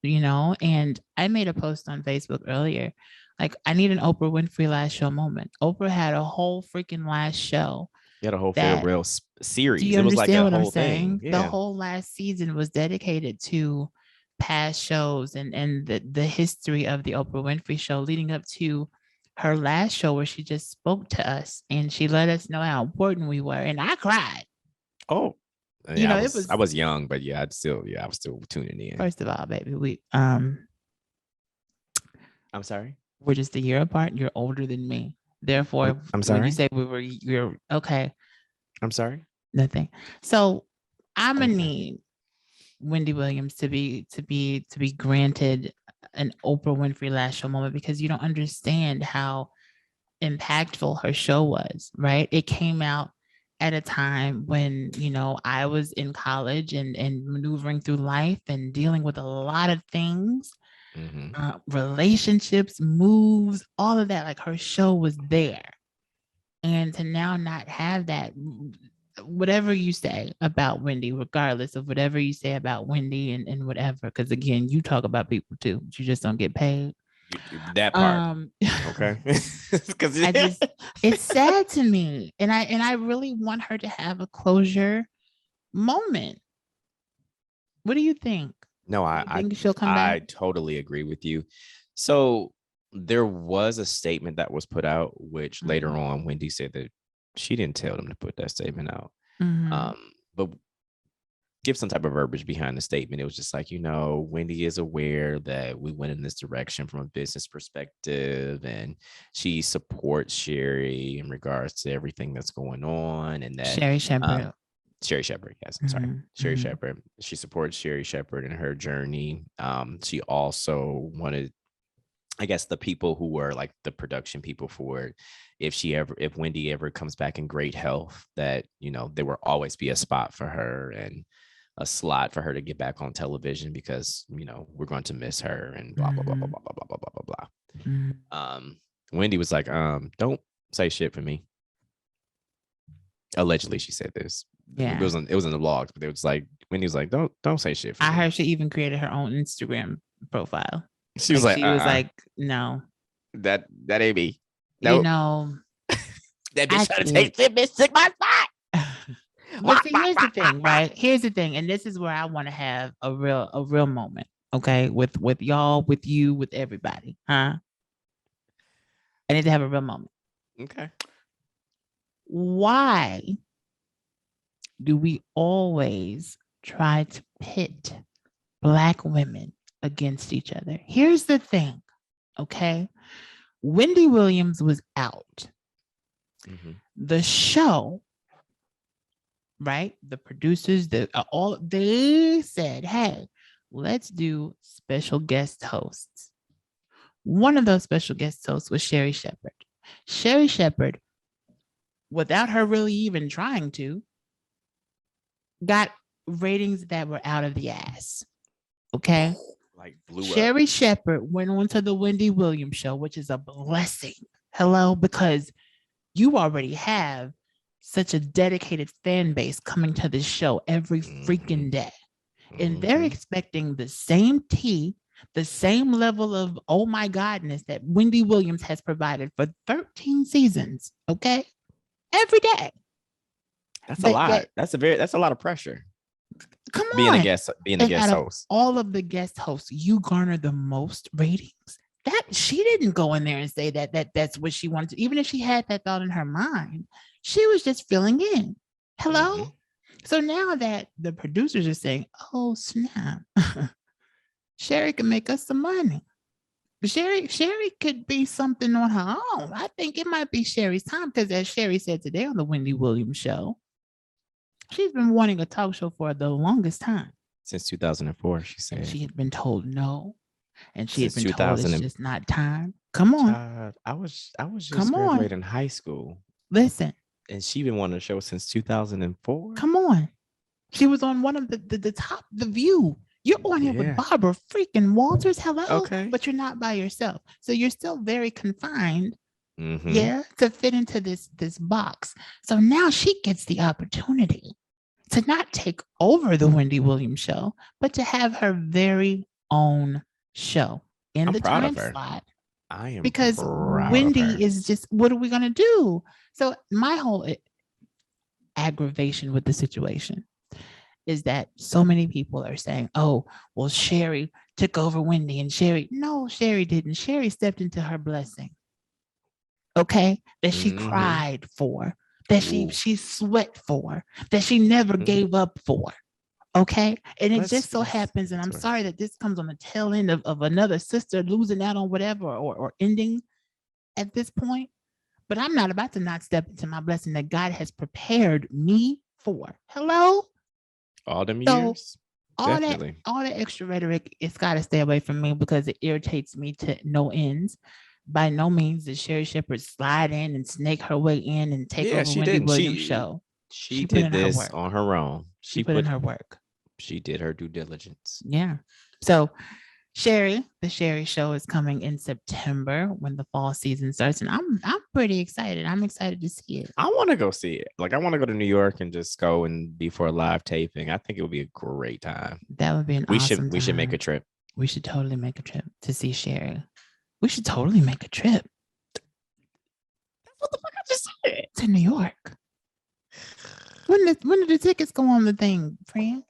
you know. And I made a post on Facebook earlier, like, I need an Oprah Winfrey last show moment. Oprah had a whole freaking last show. You had a whole farewell series. Do you it was like understand a what whole I'm saying? thing. Yeah. The whole last season was dedicated to past shows and the history of the Oprah Winfrey show, leading up to her last show where she just spoke to us and she let us know how important we were. And I cried. Oh, yeah, you know, I was young, but yeah, I was still tuning in. First of all, baby, I'm sorry. We're just a year apart. You're older than me. Therefore, I'm sorry. When you say you're okay. I'm sorry. Nothing. So I'm gonna need Wendy Williams to be granted an Oprah Winfrey last show moment, because you don't understand how impactful her show was, right? It came out at a time when, you know, I was in college and maneuvering through life and dealing with a lot of things, relationships, moves, all of that. Like, her show was there. And to now not have that, whatever you say about Wendy, regardless of whatever you say about Wendy and whatever, because again, you talk about people too, but you just don't get paid. That part. Okay. Because it's sad to me. And I really want her to have a closure moment. What do you think? No, I think she'll come back? I totally agree with you. So there was a statement that was put out, which later on Wendy said that she didn't tell them to put that statement out. But give some type of verbiage behind the statement. It was just like, you know, Wendy is aware that we went in this direction from a business perspective, and she supports Sherri in regards to everything that's going on, and that Sherri Shepherd. Sherri Shepherd, yes, I'm sorry. Sherri Shepherd. She supports Sherri Shepherd in her journey. She also wanted, I guess, the people who were like the production people for it, if Wendy ever comes back in great health, that, you know, there will always be a spot for her and a slot for her to get back on television, because, you know, we're going to miss her and blah blah blah blah blah blah blah blah blah blah. Wendy was like, don't say shit for me. Allegedly, she said this. Yeah, it was in the blogs, but it was like, Wendy was like, don't say shit for me. I heard she even created her own Instagram profile. She was like, no, that ain't me. Nope. You know, that bitch trying to take that bitch took my spot. But see, here's the thing, right? Here's the thing, and this is where I want to have a real moment, okay? With y'all, with you, with everybody, huh? I need to have a real moment. Okay. Why do we always try to pit Black women against each other? Here's the thing, okay? Wendy Williams was out. The show, right? The producers, they said, hey, let's do special guest hosts. One of those special guest hosts was Sherri Shepherd. Sherri Shepherd, without her really even trying to, got ratings that were out of the ass. Okay. Like blew Sherri up. Shepherd went on to the Wendy Williams show, which is a blessing. Hello, because you already have such a dedicated fan base coming to this show every freaking day. And they're expecting the same tea, the same level of oh my godness that Wendy Williams has provided for 13 seasons. Okay. Every day. That's a lot. That's a lot of pressure. Come on. Being a guest host. All of the guest hosts, you garner the most ratings that she didn't go in there and say that's what she wanted to, even if she had that thought in her mind, she was just filling in. Hello. Mhm. So now that the producers are saying, oh snap, Sherri can make us some money. Sherri could be something on her own. I think it might be Sherri's time because, as Sherri said today on the Wendy Williams show, she's been wanting a talk show for the longest time. Since 2004, she And said. she had been told no. And she had Since been told 2000 it's and just not time. Come on. Child, I was just Come on. graduating high school, Listen. and she been wanting a show since 2004. Come on. She was on one of the top, The View. You're on here with Yeah. Barbara freaking Walters. Hello. Okay. But you're not by yourself. So you're still very confined. Mhm. Yeah. To fit into this box. So now she gets the opportunity to not take over the Wendy Williams show, but to have her very own show in I'm the proud time of her. slot. I am Because proud of her. Wendy is just, what are we going to do? So my whole aggravation with the situation is that so many people are saying, oh, well, Sherri took over Wendy, and no, Sherri didn't. Sherri stepped into her blessing. Okay. That she Mhm. cried for, that Ooh. she sweat for, that she never Mhm. gave up for. Okay. And it Let's- just so let's happens, and get I'm to it. sorry that this comes on the tail end of another sister losing out on whatever or ending at this point, but I'm not about to not step into my blessing that God has prepared me for. Hello? All them So years. all Definitely. that extra rhetoric, it's got to stay away from me because it irritates me to no ends. By no means did Sherri Shepherd slide in and snake her way in and take over she Wendy didn't. Williams' show. She put did in her this work. on her own. She put in her work. She did her due diligence. Yeah. So Sherri, the Sherri show is coming in September when the fall season starts, and I'm pretty excited. I'm excited to see it. I want to go see it. Like, I want to go to New York and just go and be for a live taping. I think it would be a great time. That would be an awesome We should make a time. trip. We should totally make a trip to see Sherri. We should totally make a trip. What the fuck I just said? To New York. When did the tickets go on the thing, friend?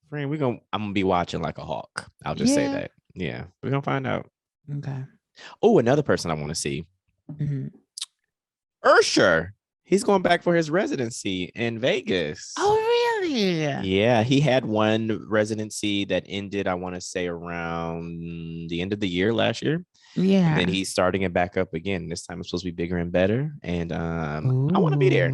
Friend, I'm gonna be watching like a hawk. I'll just say that. Yeah, we're gonna find out. Okay. Oh, another person I want to see. Mm-hmm. Ursher. He's going back for his residency in Vegas. Oh, really? Yeah, he had one residency that ended, I want to say, around the end of the year last year. Yeah. And then he's starting it back up again. This time it's supposed to be bigger and better. And I want to be there.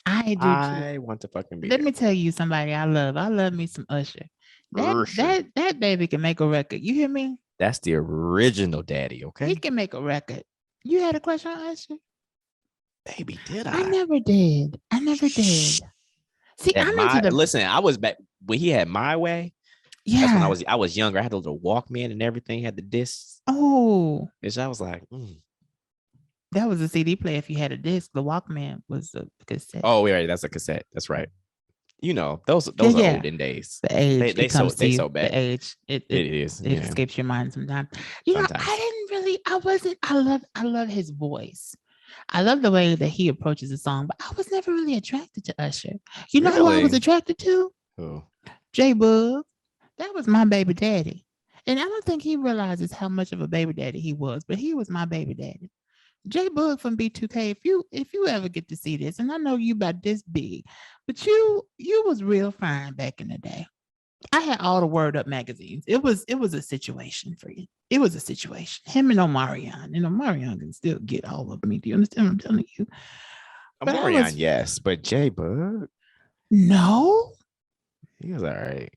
I do I too. want to fucking be Let there. me tell you somebody I love. I love me some Usher. That baby can make a record. You hear me? That's the original daddy, okay? He can make a record. You had a crush on Usher? Baby, did I? I never did. See, I'm into the listen, I was back when he had My Way. Yeah. That's when I was younger. I had a little Walkman and everything, had the discs. Oh. Which I was like, That was a CD player. If you had a disc, the Walkman was a cassette. Oh, right, that's a cassette. That's right. You know, those are olden days. The age they so bad. The age it is. It escapes your mind sometimes. You know, I love his voice. I love the way that he approaches the song, but I was never really attracted to Usher. You know who I was attracted to? Who? J-Bug. That was my baby daddy. And I don't think he realizes how much of a baby daddy he was, but he was my baby daddy. J-Bug from B2K, if you ever get to see this, and I know you about this big, but you was real fine back in the day. I had all the Word Up magazines. It was a situation for you. It was a situation. Him and Omarion. And Omarion can still get all of me. Do you understand what I'm telling you? Omarion, yes, but J-Bug? No. He was all right.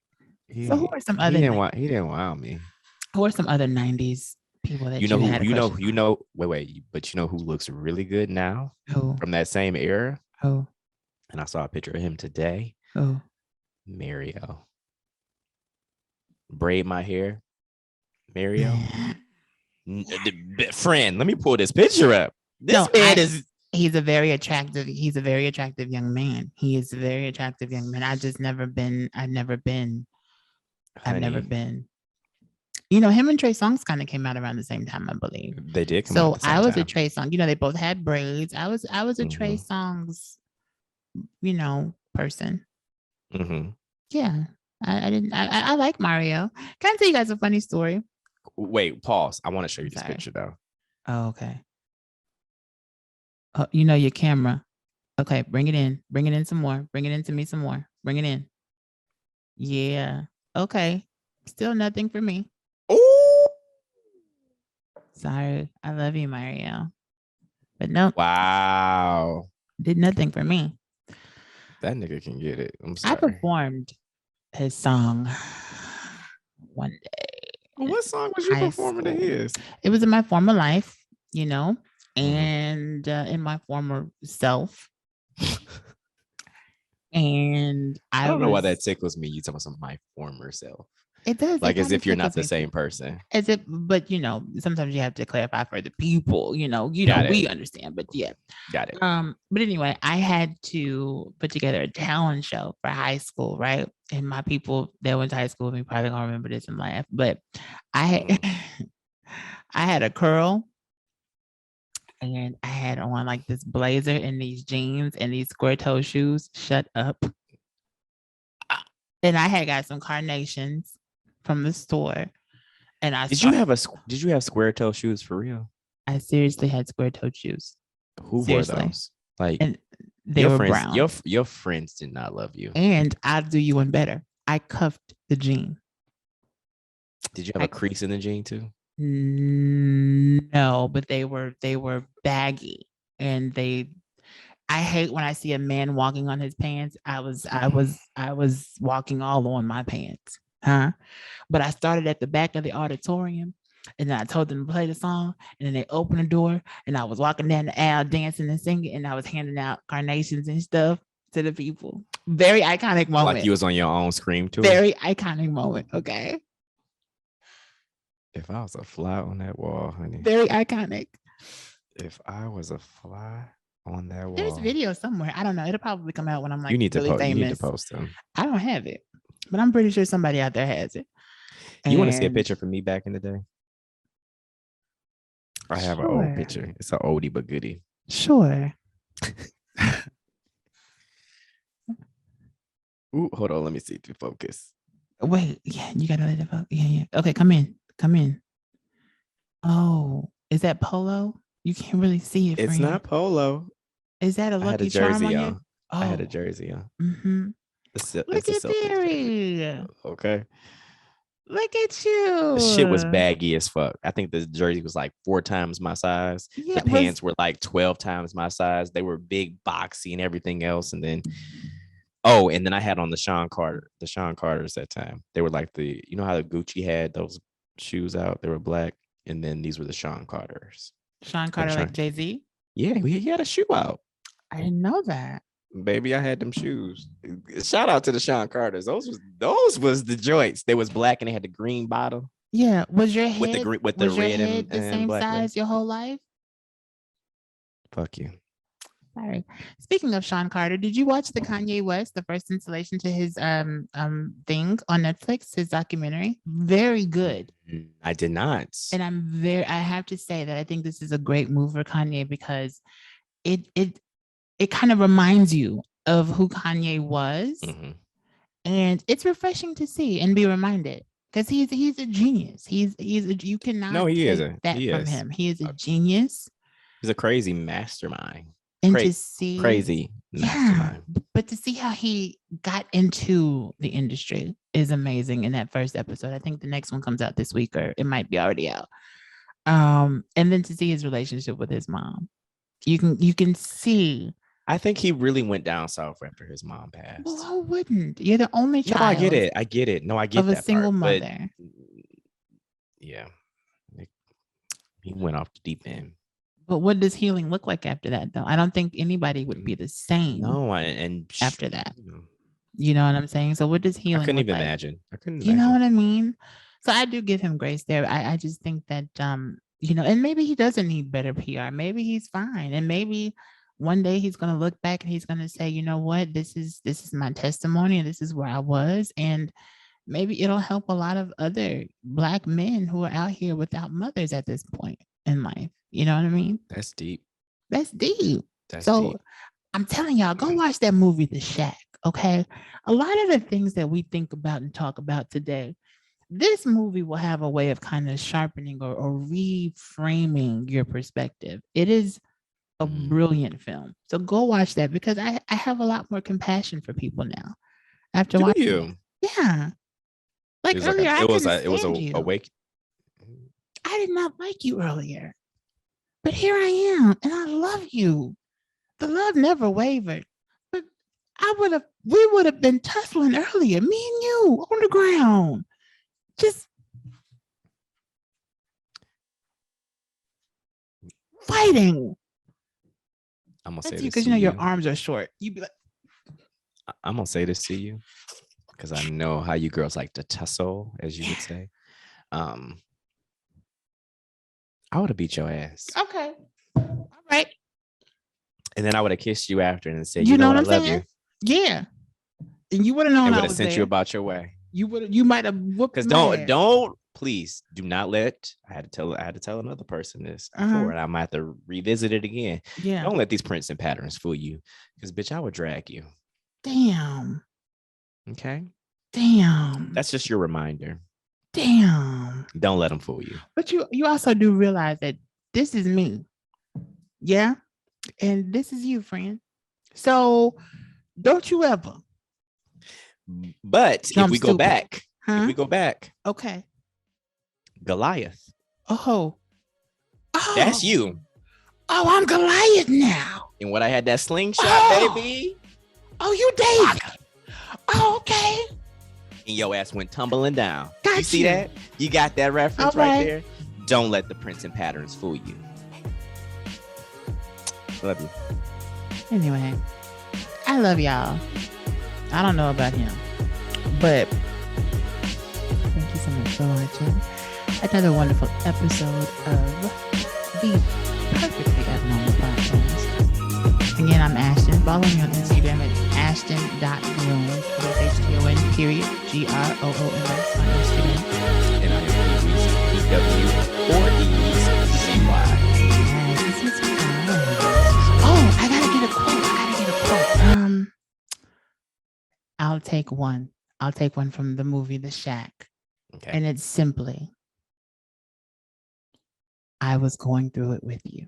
So who are some other he didn't wow me. Who are some other 90s people that wait, but you know who looks really good now? Who? From that same era? Who? And I saw a picture of him today. Who? Mario. Braid my hair. Mario. Friend, let me pull this picture up. He's a very attractive young man. He is a very attractive young man. I've never been. You know, him and Trey Songz kind of came out around the same time, I believe. They did come out at the same I was time. a Trey Songz. You know, they both had braids. I was a Trey Songz, you know, person. Mm-hmm. Yeah. I like Mario. Can I tell you guys a funny story? Wait, pause. I want to show you this Sorry. picture though. Oh, okay. Oh, you know your camera. Okay, bring it in. Bring it in some more. Bring it in to me some more. Bring it in. Yeah. Okay. Still nothing for me. Oh, Sorry. I love you, Mario. But no, wow. did nothing for me. That nigga can get it. I'm I sorry. performed his song one day. Well, what song was you High performing to school. his? It was in my former life, Mhm. and in my former self. And I I don't know why that was, tickles me. You talking about my former self, it does, like it as kind of if you're not tickles the me too. same person. As if, but sometimes you have to clarify for the people, Got we it. understand, but yeah. Got it. But anyway, I had to put together a talent show for high school, right? And my people that went to high school with me probably gonna remember this and laugh, but I had I had a curl and I had on like this blazer and these jeans and these square toe shoes. Shut up. And I had got some carnations from the store. And Did you have square toe shoes for real? I seriously had square toe shoes. Who wore Seriously. those? Like And they your were friends, brown. your friends did not love you. And I'll do you one better. I cuffed the jean. Did you have a crease in the jean too? No, but they were baggy and I hate when I see a man walking on his pants. I was walking all on my pants. Huh? But I started at the back of the auditorium and then I told them to play the song and then they opened the door and I was walking down the aisle dancing and singing and I was handing out carnations and stuff to the people. Very iconic moment. Like you was on your own scream tour. Very iconic moment. Okay. If I was a fly on that wall, honey. Very iconic. If I was a fly on that wall. There's video somewhere. I don't know. It'll probably come out when I'm like you need really to famous. You need to post them. I don't have it, but I'm pretty sure somebody out there has it. You want to see a picture from me back in the day? I have Sure. an old picture. It's an oldie but goodie. Sure. Ooh, hold on. Let me see if you focus. Wait, yeah, you gotta let it focus. Yeah. Okay, come in. Oh, is that polo? You can't really see it. It's not polo. Is that a Lucky Charm on you? Oh. I had a jersey on. Mm-hmm. Look at Barry. Okay. Look at you. The shit was baggy as fuck. I think the jersey was like 4 times my size. Yeah, the pants were like 12 times my size. They were big, boxy, and everything else. And then, and then I had on the Sean Carters that time. They were like you know how the Gucci had those shoes out? They were black. And then these were the Sean Carters. Sean Carter, like Jay-Z? Yeah, he had a shoe out. I didn't know that. Baby, I had them shoes. Shout out to the Sean Carters. Those was the joints. They was black and they had the green bottom. Yeah. Was your head with the red and the same black size your whole life? Fuck you. Sorry. Speaking of Sean Carter, did you watch the Kanye West, the first installation to his thing on Netflix, his documentary? Very good. I did not. And I have to say that I think this is a great move for Kanye because it kind of reminds you of who Kanye was. Mm-hmm. And it's refreshing to see and be reminded because he's a genius. You cannot take that from him. He is a genius. He's a crazy mastermind. And to see crazy mastermind. But to see how he got into the industry is amazing in that first episode. I think the next one comes out this week or it might be already out. And then to see his relationship with his mom. You can see. I think he really went down south after his mom passed. Well, who wouldn't? You're the only child. No, I get it. No, I get of that a single part, mother. Yeah. He went off the deep end. But what does healing look like after that, though? I don't think anybody would be the same. No, and after that, you know what I'm saying. So what does healing? I couldn't even like? imagine. You know what I mean? So I do give him grace there. I just think that and maybe he doesn't need better PR. Maybe he's fine, and maybe one day he's gonna look back and he's gonna say, you know what, this is my testimony, and this is where I was, and maybe it'll help a lot of other Black men who are out here without mothers at this point in life. You know what I mean? That's deep. That's deep. That's so deep. I'm telling y'all, go watch that movie, The Shack. Okay. A lot of the things that we think about and talk about today, this movie will have a way of kind of sharpening or reframing your perspective. It is a brilliant film. So go watch that, because I have a lot more compassion for people now after Do watching you? it. Yeah. Like It was earlier, I couldn't it was stand a you. awake. I did not like you earlier, but here I am, and I love you. The love never wavered. But we would have been tussling earlier, me and you on the ground, just fighting. I'm gonna say That's this because to you know you. your arms are short. You'd be like, I'm gonna say this to you because I know how you girls like to tussle, as you would say. I would have beat your ass. okay, all right. And then I would have kissed you after and said, You you know what, I I'm love saying? you. Yeah, and you would have known And I would have was sent there. you about your way. You might have whooped. Because my ass. please do not let. I had to tell another person this before, and I might have to revisit it again. Yeah. Don't let these prints and patterns fool you, because bitch, I would drag you. Damn. Okay. Damn. That's just your reminder. Damn. Don't let them fool you. But you also do realize that this is me. Yeah. And this is you, friend. So don't you ever. But if we go back, Okay. Goliath. Oh. That's you. Oh, I'm Goliath now. And what I had that slingshot, baby. Oh, you David. Oh, okay. And your ass went tumbling down. Got you see that? You got that reference right there? Don't let the prints and patterns fool you. Love you. Anyway, I love y'all. I don't know about him, but thank you so much for watching another wonderful episode of the Perfectly Abnormal Podcast. Again, I'm Ashton. Follow me on Instagram at ashton.grooms. That's HTON period GROOMS on Instagram. And I am EWEEZY. Oh, I gotta get a quote. I'll take one. I'll take one from the movie The Shack. Okay. And it's simply, I was going through it with you.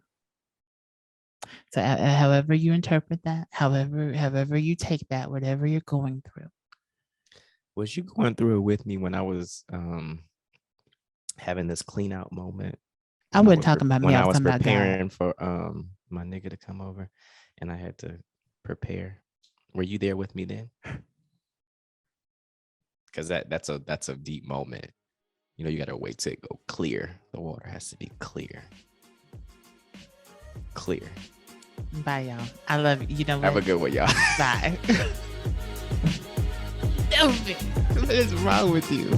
So however you interpret that, however you take that, whatever you're going through. Was you going through it with me when I was having this clean out moment? I wasn't talking about me. When I I was talking about preparing for my nigga to come over, and I had to prepare. Were you there with me then? Because that's a deep moment. You know, you gotta wait till it go clear. The water has to be clear. Clear. Bye, y'all. I love you. You know what? Have a good one, y'all. Bye. What is wrong with you?